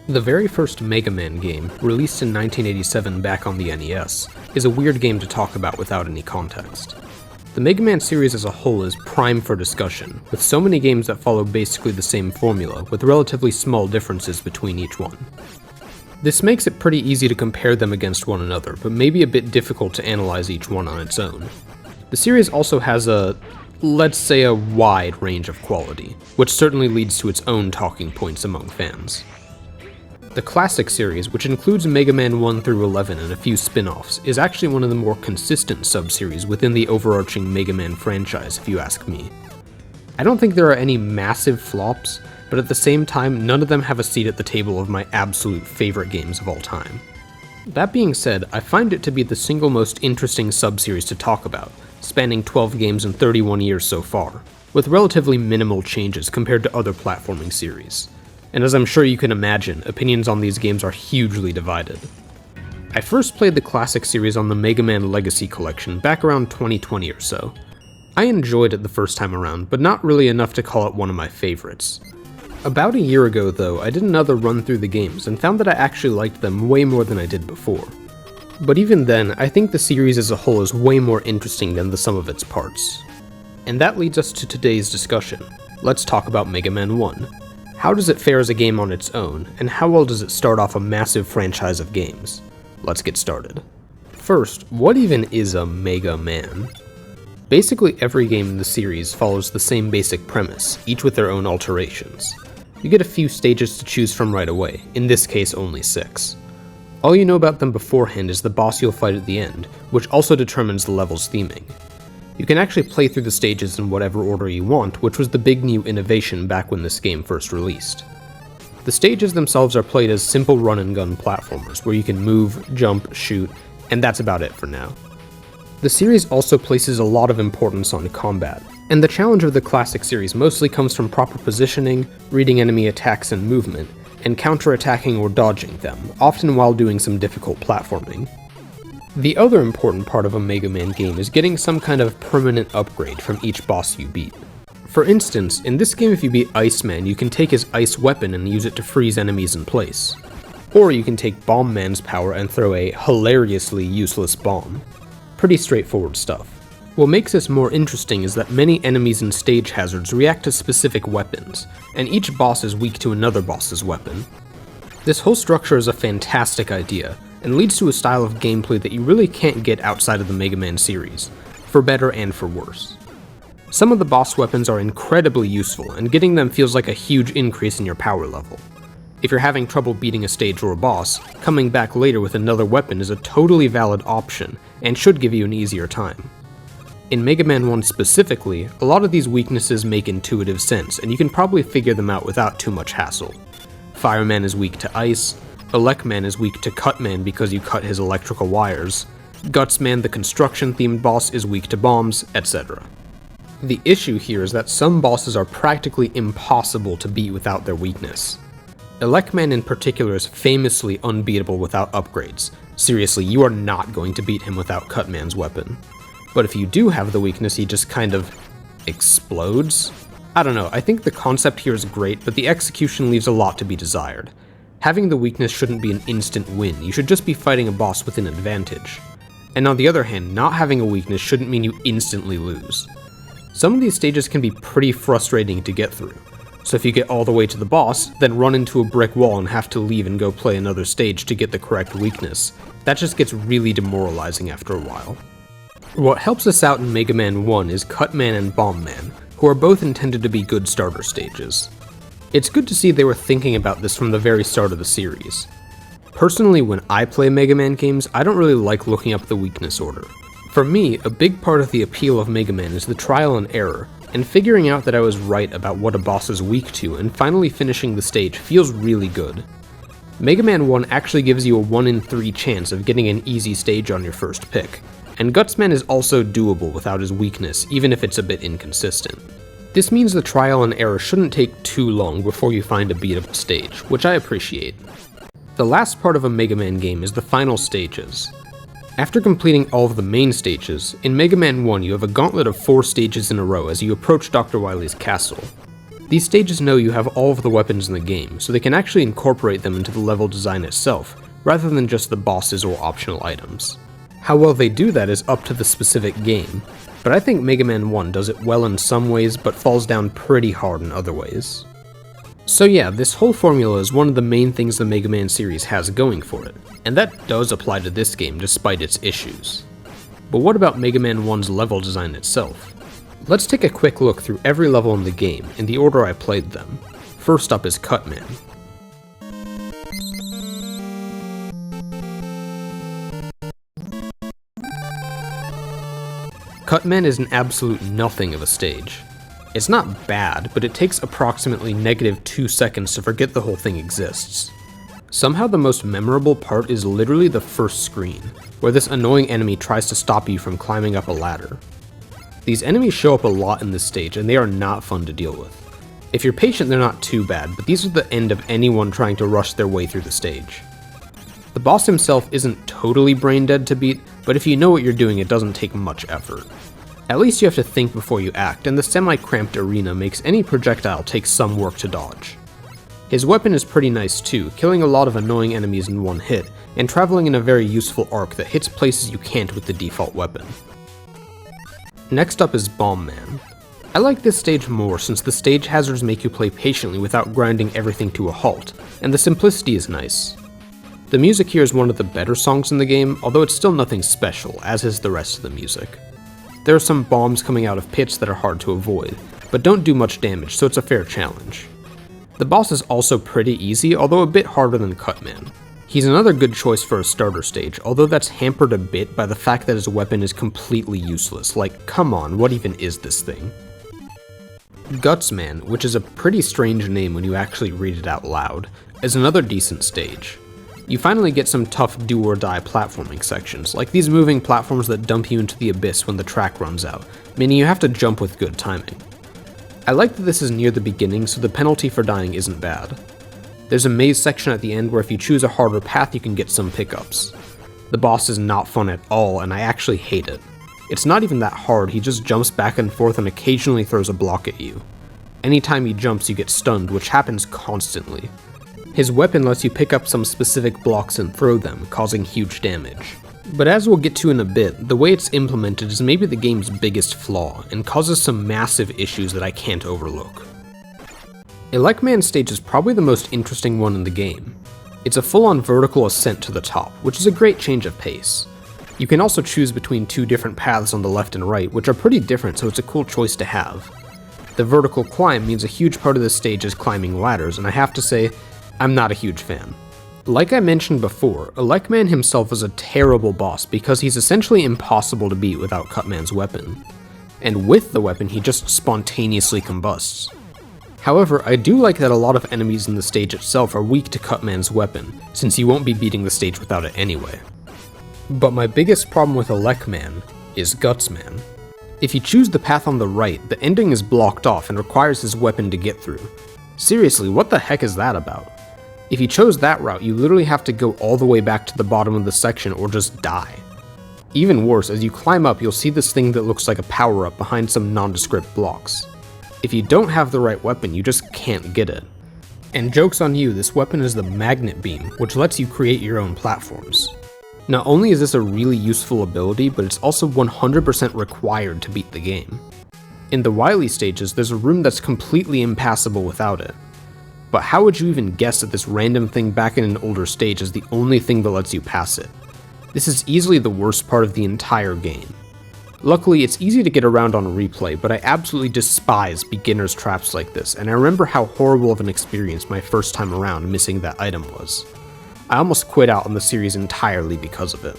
The very first Mega Man game, released in 1987 back on the NES, is a weird game to talk about without any context. The Mega Man series as a whole is prime for discussion, with so many games that follow basically the same formula, with relatively small differences between each one. This makes it pretty easy to compare them against one another, but maybe a bit difficult to analyze each one on its own. The series also has let's say a wide range of quality, which certainly leads to its own talking points among fans. The classic series, which includes Mega Man 1 through 11 and a few spin-offs, is actually one of the more consistent sub-series within the overarching Mega Man franchise, if you ask me. I don't think there are any massive flops, but at the same time, none of them have a seat at the table of my absolute favorite games of all time. That being said, I find it to be the single most interesting sub-series to talk about, spanning 12 games in 31 years so far, with relatively minimal changes compared to other platforming series. And as I'm sure you can imagine, opinions on these games are hugely divided. I first played the classic series on the Mega Man Legacy Collection back around 2020 or so. I enjoyed it the first time around, but not really enough to call it one of my favorites. About a year ago though, I did another run through the games and found that I actually liked them way more than I did before. But even then, I think the series as a whole is way more interesting than the sum of its parts. And that leads us to today's discussion. Let's talk about Mega Man 1. How does it fare as a game on its own, and how well does it start off a massive franchise of games? Let's get started. First, what even is a Mega Man? Basically every game in the series follows the same basic premise, each with their own alterations. You get a few stages to choose from right away, in this case only 6. All you know about them beforehand is the boss you'll fight at the end, which also determines the level's theming. You can actually play through the stages in whatever order you want, which was the big new innovation back when this game first released. The stages themselves are played as simple run-and-gun platformers, where you can move, jump, shoot, and that's about it for now. The series also places a lot of importance on combat, and the challenge of the classic series mostly comes from proper positioning, reading enemy attacks and movement, and counter-attacking or dodging them, often while doing some difficult platforming. The other important part of a Mega Man game is getting some kind of permanent upgrade from each boss you beat. For instance, in this game if you beat Iceman, you can take his ice weapon and use it to freeze enemies in place. Or you can take Bomb Man's power and throw a hilariously useless bomb. Pretty straightforward stuff. What makes this more interesting is that many enemies and stage hazards react to specific weapons, and each boss is weak to another boss's weapon. This whole structure is a fantastic idea, and leads to a style of gameplay that you really can't get outside of the Mega Man series, for better and for worse. Some of the boss weapons are incredibly useful, and getting them feels like a huge increase in your power level. If you're having trouble beating a stage or a boss, coming back later with another weapon is a totally valid option, and should give you an easier time. In Mega Man 1 specifically, a lot of these weaknesses make intuitive sense, and you can probably figure them out without too much hassle. Fireman is weak to ice, Elecman is weak to Cutman because you cut his electrical wires, Gutsman the construction-themed boss is weak to bombs, etc. The issue here is that some bosses are practically impossible to beat without their weakness. Elecman in particular is famously unbeatable without upgrades. Seriously, you are not going to beat him without Cutman's weapon. But if you do have the weakness, he just kind of explodes? I don't know, I think the concept here is great, but the execution leaves a lot to be desired. Having the weakness shouldn't be an instant win, you should just be fighting a boss with an advantage. And on the other hand, not having a weakness shouldn't mean you instantly lose. Some of these stages can be pretty frustrating to get through, so if you get all the way to the boss, then run into a brick wall and have to leave and go play another stage to get the correct weakness, that just gets really demoralizing after a while. What helps us out in Mega Man 1 is Cutman and Bomb Man, who are both intended to be good starter stages. It's good to see they were thinking about this from the very start of the series. Personally, when I play Mega Man games, I don't really like looking up the weakness order. For me, a big part of the appeal of Mega Man is the trial and error, and figuring out that I was right about what a boss is weak to and finally finishing the stage feels really good. Mega Man 1 actually gives you a 1 in 3 chance of getting an easy stage on your first pick, and Gutsman is also doable without his weakness, even if it's a bit inconsistent. This means the trial and error shouldn't take too long before you find a beatable stage, which I appreciate. The last part of a Mega Man game is the final stages. After completing all of the main stages, in Mega Man 1 you have a gauntlet of 4 stages in a row as you approach Dr. Wily's castle. These stages know you have all of the weapons in the game, so they can actually incorporate them into the level design itself, rather than just the bosses or optional items. How well they do that is up to the specific game, but I think Mega Man 1 does it well in some ways, but falls down pretty hard in other ways. So yeah, this whole formula is one of the main things the Mega Man series has going for it, and that does apply to this game despite its issues. But what about Mega Man 1's level design itself? Let's take a quick look through every level in the game in the order I played them. First up is Cutman. Cutman is an absolute nothing of a stage. It's not bad, but it takes approximately -2 seconds to forget the whole thing exists. Somehow the most memorable part is literally the first screen, where this annoying enemy tries to stop you from climbing up a ladder. These enemies show up a lot in this stage, and they are not fun to deal with. If you're patient, they're not too bad, but these are the end of anyone trying to rush their way through the stage. The boss himself isn't totally brain dead to beat, but if you know what you're doing, it doesn't take much effort. At least you have to think before you act, and the semi-cramped arena makes any projectile take some work to dodge. His weapon is pretty nice too, killing a lot of annoying enemies in one hit, and traveling in a very useful arc that hits places you can't with the default weapon. Next up is Bomb Man. I like this stage more since the stage hazards make you play patiently without grinding everything to a halt, and the simplicity is nice. The music here is one of the better songs in the game, although it's still nothing special, as is the rest of the music. There are some bombs coming out of pits that are hard to avoid, but don't do much damage, so it's a fair challenge. The boss is also pretty easy, although a bit harder than Cutman. He's another good choice for a starter stage, although that's hampered a bit by the fact that his weapon is completely useless. Like, come on, what even is this thing? Gutsman, which is a pretty strange name when you actually read it out loud, is another decent stage. You finally get some tough do-or-die platforming sections, like these moving platforms that dump you into the abyss when the track runs out, meaning you have to jump with good timing. I like that this is near the beginning, so the penalty for dying isn't bad. There's a maze section at the end where if you choose a harder path you can get some pickups. The boss is not fun at all, and I actually hate it. It's not even that hard, he just jumps back and forth and occasionally throws a block at you. Anytime he jumps you get stunned, which happens constantly. His weapon lets you pick up some specific blocks and throw them, causing huge damage. But as we'll get to in a bit, the way it's implemented is maybe the game's biggest flaw, and causes some massive issues that I can't overlook. Elecman stage is probably the most interesting one in the game. It's a full-on vertical ascent to the top, which is a great change of pace. You can also choose between two different paths on the left and right, which are pretty different, so it's a cool choice to have. The vertical climb means a huge part of this stage is climbing ladders, and I have to say, I'm not a huge fan. Like I mentioned before, Elecman himself is a terrible boss because he's essentially impossible to beat without Cutman's weapon. And with the weapon, he just spontaneously combusts. However, I do like that a lot of enemies in the stage itself are weak to Cutman's weapon, since you won't be beating the stage without it anyway. But my biggest problem with Elecman is Gutsman. If you choose the path on the right, the ending is blocked off and requires his weapon to get through. Seriously, what the heck is that about? If you chose that route, you literally have to go all the way back to the bottom of the section or just die. Even worse, as you climb up, you'll see this thing that looks like a power-up behind some nondescript blocks. If you don't have the right weapon, you just can't get it. And joke's on you, this weapon is the Magnet Beam, which lets you create your own platforms. Not only is this a really useful ability, but it's also 100% required to beat the game. In the Wily stages, there's a room that's completely impassable without it. But how would you even guess that this random thing back in an older stage is the only thing that lets you pass it? This is easily the worst part of the entire game. Luckily, it's easy to get around on replay, but I absolutely despise beginner's traps like this, and I remember how horrible of an experience my first time around missing that item was. I almost quit out on the series entirely because of it.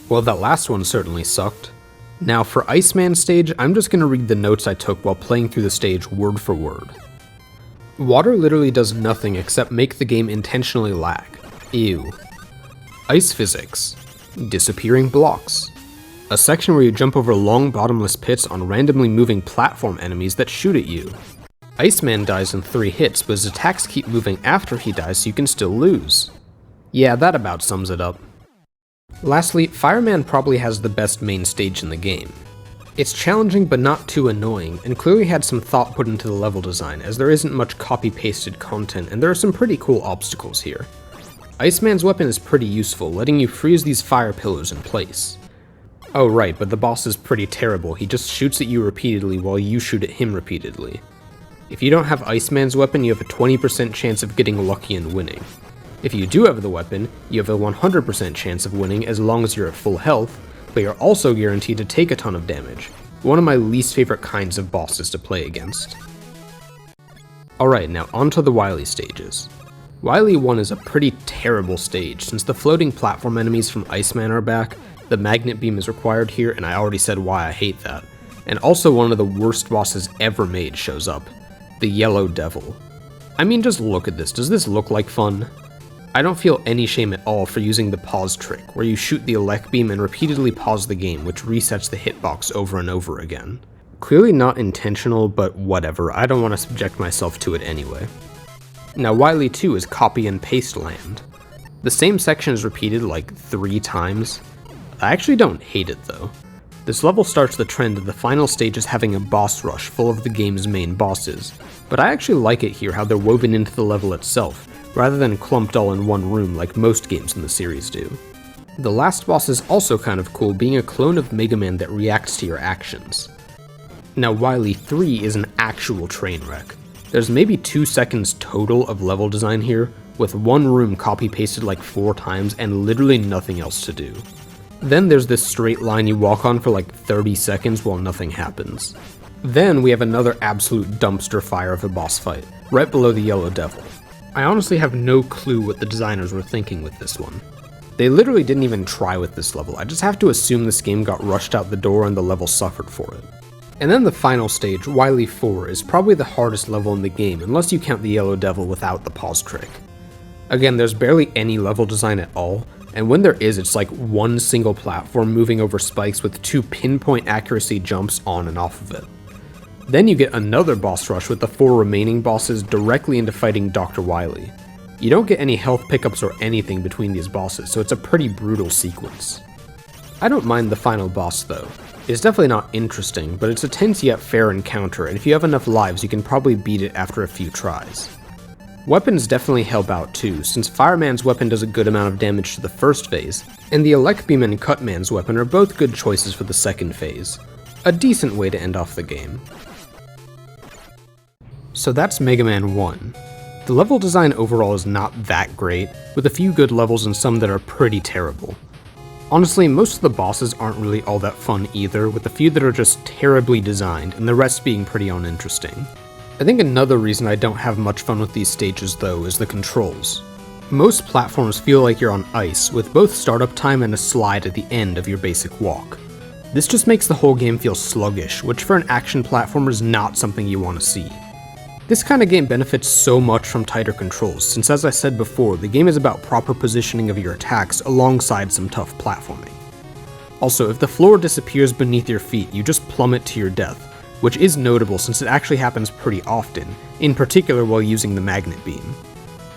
Well, that last one certainly sucked. Now for Iceman stage, I'm just going to read the notes I took while playing through the stage word for word. Water literally does nothing except make the game intentionally lag. Ew. Ice physics. Disappearing blocks. A section where you jump over long bottomless pits on randomly moving platform enemies that shoot at you. Iceman dies in 3 hits, but his attacks keep moving after he dies so you can still lose. Yeah, that about sums it up. Lastly, Fireman probably has the best main stage in the game. It's challenging but not too annoying, and clearly had some thought put into the level design, as there isn't much copy-pasted content and there are some pretty cool obstacles here. Iceman's weapon is pretty useful, letting you freeze these fire pillars in place. Oh right, but the boss is pretty terrible, he just shoots at you repeatedly while you shoot at him repeatedly. If you don't have Iceman's weapon, you have a 20% chance of getting lucky and winning. If you do have the weapon, you have a 100% chance of winning as long as you're at full health, but you're also guaranteed to take a ton of damage, one of my least favorite kinds of bosses to play against. Alright, now onto the Wily stages. Wily 1 is a pretty terrible stage, since the floating platform enemies from Iceman are back, the magnet beam is required here, and I already said why I hate that, and also one of the worst bosses ever made shows up, the Yellow Devil. I mean, just look at this, does this look like fun? I don't feel any shame at all for using the pause trick, where you shoot the elect beam and repeatedly pause the game, which resets the hitbox over and over again. Clearly not intentional, but whatever, I don't want to subject myself to it anyway. Now Wily 2 is copy and paste land. The same section is repeated like 3 times. I actually don't hate it though. This level starts the trend of the final stages having a boss rush full of the game's main bosses, but I actually like it here how they're woven into the level itself, rather than clumped all in one room like most games in the series do. The last boss is also kind of cool, being a clone of Mega Man that reacts to your actions. Now Wily 3 is an actual train wreck. There's maybe 2 seconds total of level design here, with one room copy-pasted like 4 times and literally nothing else to do. Then there's this straight line you walk on for like 30 seconds while nothing happens. Then we have another absolute dumpster fire of a boss fight, right below the Yellow Devil. I honestly have no clue what the designers were thinking with this one. They literally didn't even try with this level, I just have to assume this game got rushed out the door and the level suffered for it. And then the final stage, Wily 4, is probably the hardest level in the game, unless you count the Yellow Devil without the pause trick. Again, there's barely any level design at all, and when there is, it's like one single platform moving over spikes with 2 pinpoint accuracy jumps on and off of it. Then you get another boss rush with the 4 remaining bosses directly into fighting Dr. Wily. You don't get any health pickups or anything between these bosses, so it's a pretty brutal sequence. I don't mind the final boss though. It's definitely not interesting, but it's a tense yet fair encounter, and if you have enough lives you can probably beat it after a few tries. Weapons definitely help out too, since Fireman's weapon does a good amount of damage to the first phase, and the Elect Beam and Cutman's weapon are both good choices for the second phase. A decent way to end off the game. So that's Mega Man 1. The level design overall is not that great, with a few good levels and some that are pretty terrible. Honestly, most of the bosses aren't really all that fun either, with a few that are just terribly designed, and the rest being pretty uninteresting. I think another reason I don't have much fun with these stages though is the controls. Most platforms feel like you're on ice, with both startup time and a slide at the end of your basic walk. This just makes the whole game feel sluggish, which for an action platformer is not something you want to see. This kind of game benefits so much from tighter controls, since as I said before, the game is about proper positioning of your attacks alongside some tough platforming. Also, if the floor disappears beneath your feet, you just plummet to your death, which is notable since it actually happens pretty often, in particular while using the magnet beam.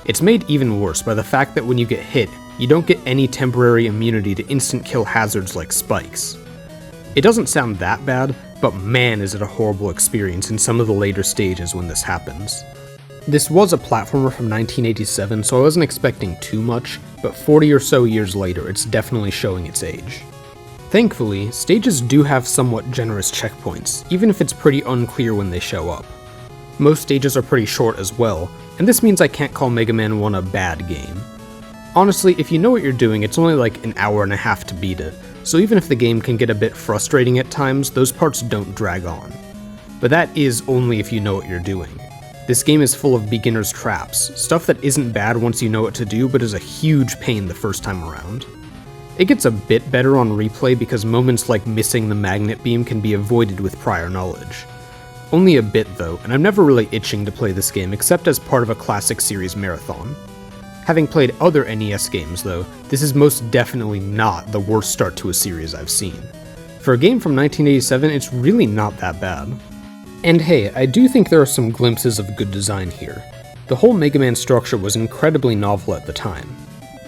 It's made even worse by the fact that when you get hit, you don't get any temporary immunity to instant kill hazards like spikes. It doesn't sound that bad, but man is it a horrible experience in some of the later stages when this happens. This was a platformer from 1987, so I wasn't expecting too much, but 40 or so years later, it's definitely showing its age. Thankfully, stages do have somewhat generous checkpoints, even if it's pretty unclear when they show up. Most stages are pretty short as well, and this means I can't call Mega Man 1 a bad game. Honestly, if you know what you're doing, it's only like an hour and a half to beat it, so even if the game can get a bit frustrating at times, those parts don't drag on. But that is only if you know what you're doing. This game is full of beginner's traps, stuff that isn't bad once you know what to do, but is a huge pain the first time around. It gets a bit better on replay because moments like missing the magnet beam can be avoided with prior knowledge. Only a bit though, and I'm never really itching to play this game except as part of a classic series marathon. Having played other NES games though, this is most definitely not the worst start to a series I've seen. For a game from 1987, it's really not that bad. And hey, I do think there are some glimpses of good design here. The whole Mega Man structure was incredibly novel at the time.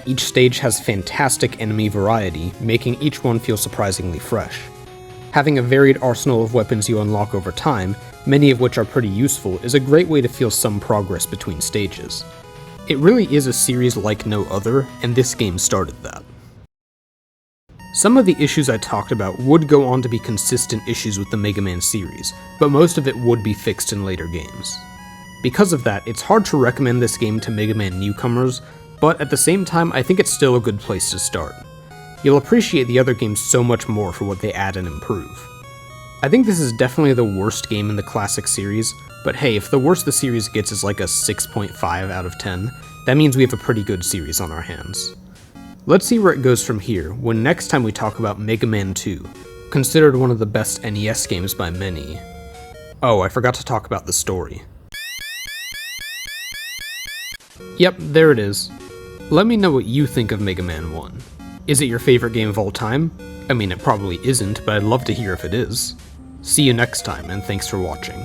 Each stage has fantastic enemy variety, making each one feel surprisingly fresh. Having a varied arsenal of weapons you unlock over time, many of which are pretty useful, is a great way to feel some progress between stages. It really is a series like no other, and this game started that. Some of the issues I talked about would go on to be consistent issues with the Mega Man series, but most of it would be fixed in later games. Because of that, it's hard to recommend this game to Mega Man newcomers, but at the same time, I think it's still a good place to start. You'll appreciate the other games so much more for what they add and improve. I think this is definitely the worst game in the classic series, but hey, if the worst the series gets is like a 6.5 out of 10, that means we have a pretty good series on our hands. Let's see where it goes from here when next time we talk about Mega Man 2, considered one of the best NES games by many. Oh, I forgot to talk about the story. Yep, there it is. Let me know what you think of Mega Man 1. Is it your favorite game of all time? I mean, it probably isn't, but I'd love to hear if it is. See you next time, and thanks for watching.